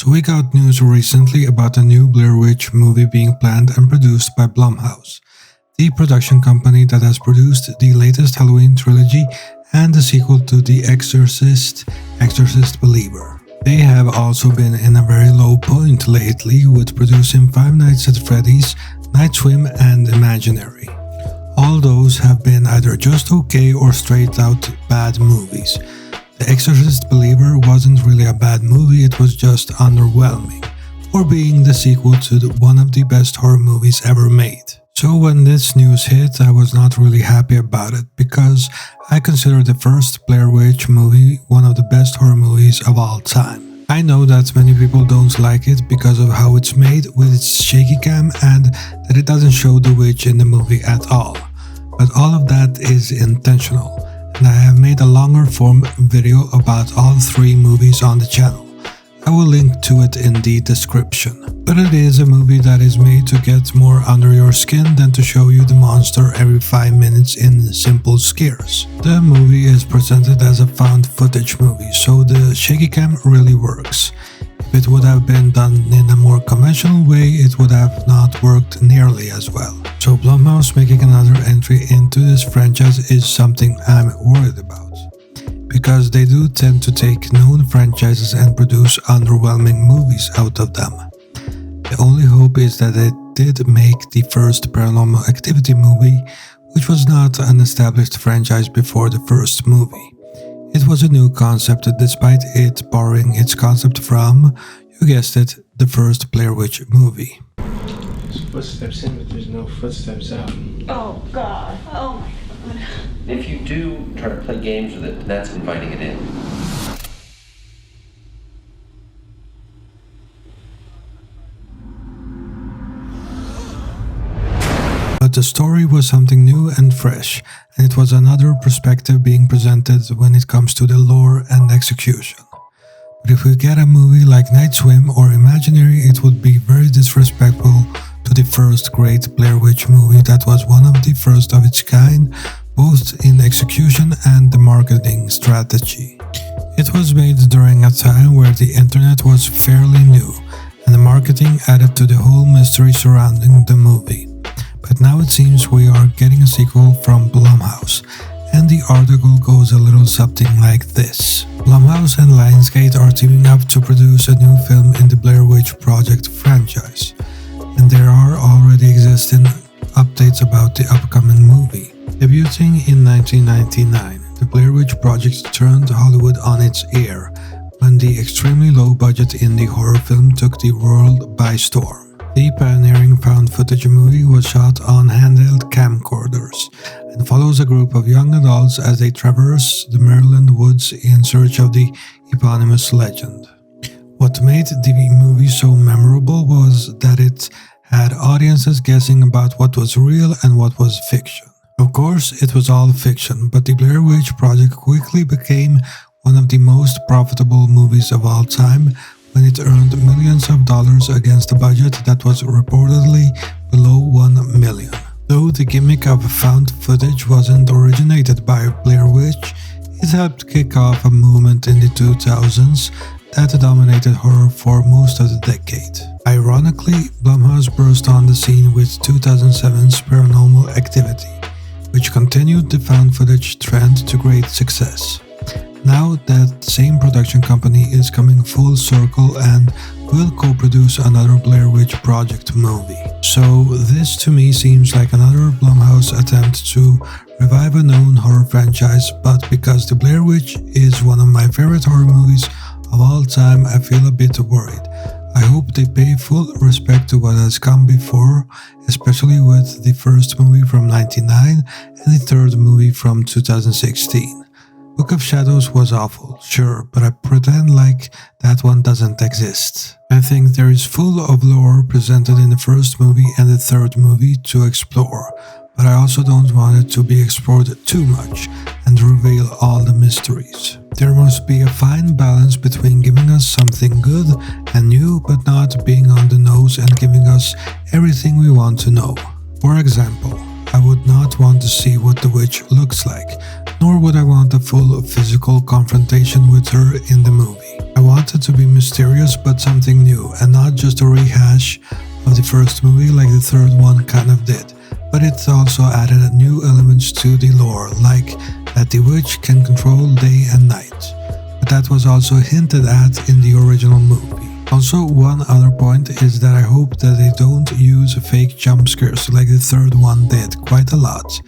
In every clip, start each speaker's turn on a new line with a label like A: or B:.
A: So we got news recently about a new Blair Witch movie being planned and produced by Blumhouse, the production company that has produced the latest Halloween trilogy and the sequel to The Exorcist, Exorcist Believer. They have also been in a very low point lately with producing Five Nights at Freddy's, Night Swim and Imaginary. All those have been either just okay or straight out bad movies. The Exorcist Believer wasn't really a bad movie, it was just underwhelming, for being the sequel to one of the best horror movies ever made. So when this news hit, I was not really happy about it, because I consider the first Blair Witch movie one of the best horror movies of all time. I know that many people don't like it because of how it's made with its shaky cam and that it doesn't show the witch in the movie at all. But all of that is intentional, and I have made a longer form video about all three movies on the channel. I will link to it in the description. But it is a movie that is made to get more under your skin than to show you the monster every 5 minutes in simple scares. The movie is presented as a found footage movie, so the shaky cam really works. If it would have been done in a more conventional way, it would have not worked nearly as well. So Blumhouse making another entry into this franchise is something I'm worried about, because they do tend to take known franchises and produce underwhelming movies out of them. The only hope is that they did make the first Paranormal Activity movie, which was not an established franchise before the first movie. It was a new concept despite it borrowing its concept from, you guessed it, the first Blair Witch movie.
B: There's footsteps in, but there's no footsteps out.
C: Oh God, oh my God.
D: If you do try to play games with it, that's inviting it in.
A: But the story was something new and fresh, and it was another perspective being presented when it comes to the lore and execution. But if we get a movie like Night Swim or Imaginary, it would be very disrespectful to the first great Blair Witch movie that was one of the first of its kind, both in execution and the marketing strategy. It was made during a time where the internet was fairly new, and the marketing added to the whole mystery surrounding the movie. But now it seems we are getting a sequel from Blumhouse, and the article goes a little something like this. Blumhouse and Lionsgate are teaming up to produce a new film in the Blair Witch Project franchise, and there are already existing updates about the upcoming movie. Debuting in 1999, the Blair Witch Project turned Hollywood on its ear when the extremely low budget indie horror film took the world by storm. The pioneering found footage movie was shot on handheld camcorders and follows a group of young adults as they traverse the Maryland woods in search of the eponymous legend. What made the movie so memorable was that it had audiences guessing about what was real and what was fiction. Of course, it was all fiction, but the Blair Witch Project quickly became one of the most profitable movies of all time, when it earned millions of dollars against a budget that was reportedly below $1 million. Though the gimmick of found footage wasn't originated by Blair Witch, it helped kick off a movement in the 2000s that dominated horror for most of the decade. Ironically, Blumhouse burst on the scene with 2007's Paranormal Activity, which continued the found footage trend to great success. Now that same production company is coming full circle and will co-produce another Blair Witch Project movie. So this to me seems like another Blumhouse attempt to revive a known horror franchise, but because The Blair Witch is one of my favorite horror movies of all time, I feel a bit worried. I hope they pay full respect to what has come before, especially with the first movie from 1999 and the third movie from 2016. Book of Shadows was awful, sure, but I pretend like that one doesn't exist. I think there is full of lore presented in the first movie and the third movie to explore, but I also don't want it to be explored too much and reveal all the mysteries. There must be a fine balance between giving us something good and new, but not being on the nose and giving us everything we want to know. For example, I would not want to see what the witch looks like, nor would I want a full physical confrontation with her in the movie. I want it to be mysterious but something new, and not just a rehash of the first movie like the third one kind of did. But it also added new elements to the lore, like that the witch can control day and night. But that was also hinted at in the original movie. Also, one other point is that I hope that they don't use fake jump scares like the third one did quite a lot.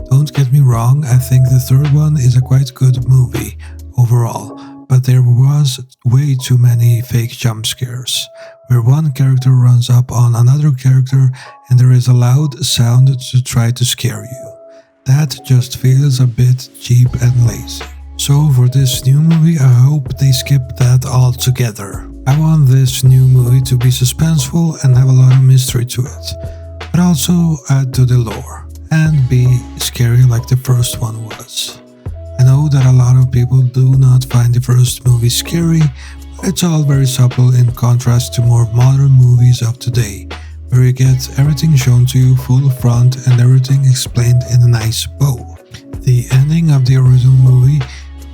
A: Don't get me wrong, I think the third one is a quite good movie overall, but there was way too many fake jump scares, where one character runs up on another character and there is a loud sound to try to scare you. That just feels a bit cheap and lazy. So for this new movie, I hope they skip that altogether. I want this new movie to be suspenseful and have a lot of mystery to it, but also add to the lore and be scary like the first one was. I know that a lot of people do not find the first movie scary, but it's all very subtle in contrast to more modern movies of today, where you get everything shown to you full front and everything explained in a nice bow. The ending of the original movie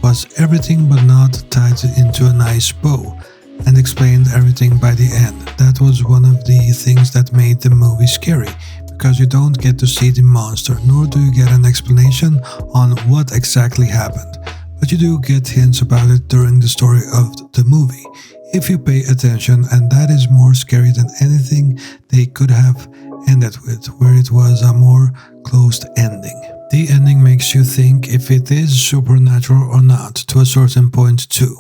A: was everything but not tied into a nice bow, and explained everything by the end. That was one of the things that made the movie scary, because you don't get to see the monster, nor do you get an explanation on what exactly happened, but you do get hints about it during the story of the movie, if you pay attention, and that is more scary than anything they could have ended with, where it was a more closed ending. The ending makes you think if it is supernatural or not, to a certain point too.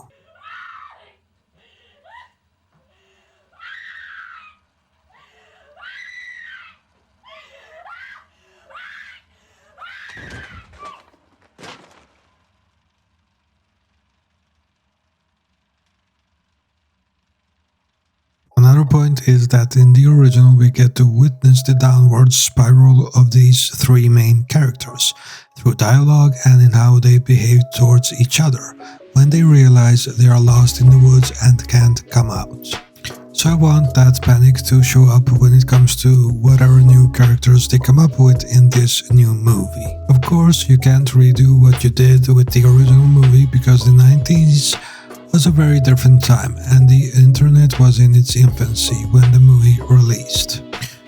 A: Another point is that in the original we get to witness the downward spiral of these three main characters, through dialogue and in how they behave towards each other, when they realize they are lost in the woods and can't come out. So I want that panic to show up when it comes to whatever new characters they come up with in this new movie. Of course, you can't redo what you did with the original movie because the 90s was a very different time and the internet was in its infancy when the movie released.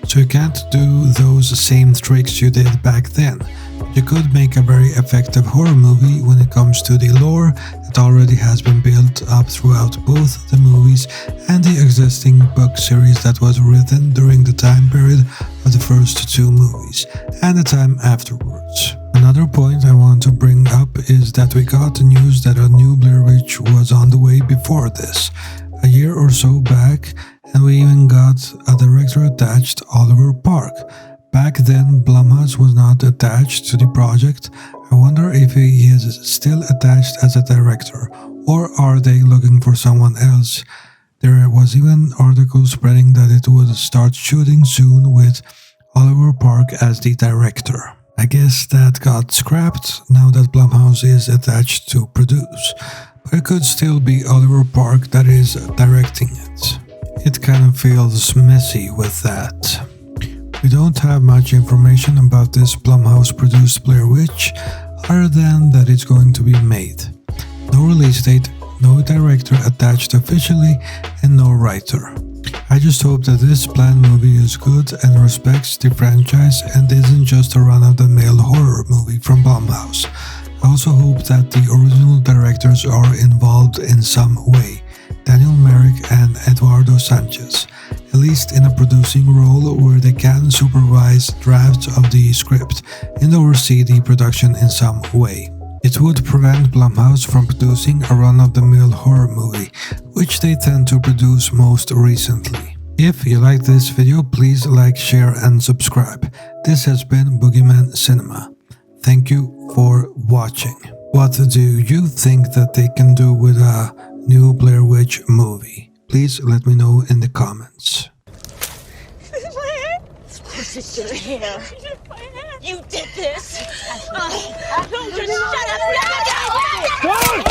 A: So you can't do those same tricks you did back then. You could make a very effective horror movie when it comes to the lore that already has been built up throughout both the movies and the existing book series that was written during the time period of the first two movies and the time afterwards. Another point I want to bring up is that we got the news that a new Blair Witch was on the way before this, a year or so back, and we even got a director attached, Oliver Park. Back then, Blumhouse was not attached to the project. I wonder if he is still attached as a director, or are they looking for someone else? There was even articles spreading that it would start shooting soon with Oliver Park as the director. I guess that got scrapped now that Blumhouse is attached to produce, but it could still be Oliver Park that is directing it. It kind of feels messy with that. We don't have much information about this Blumhouse produced Blair Witch, other than that it's going to be made. No release date, no director attached officially, and no writer. I just hope that this planned movie is good and respects the franchise and isn't just a run-of-the-mill horror movie from Blumhouse. I also hope that the original directors are involved in some way, Daniel Merrick and Eduardo Sanchez, at least in a producing role where they can supervise drafts of the script and oversee the production in some way. It would prevent Blumhouse from producing a run-of-the-mill horror movie, which they tend to produce most recently. If you like this video, please like, share and subscribe. This has been Boogeyman Cinema. Thank you for watching. What do you think that they can do with a new Blair Witch movie? Please let me know in the comments.
C: Of course it's your hair. You did this. Don't just shut up.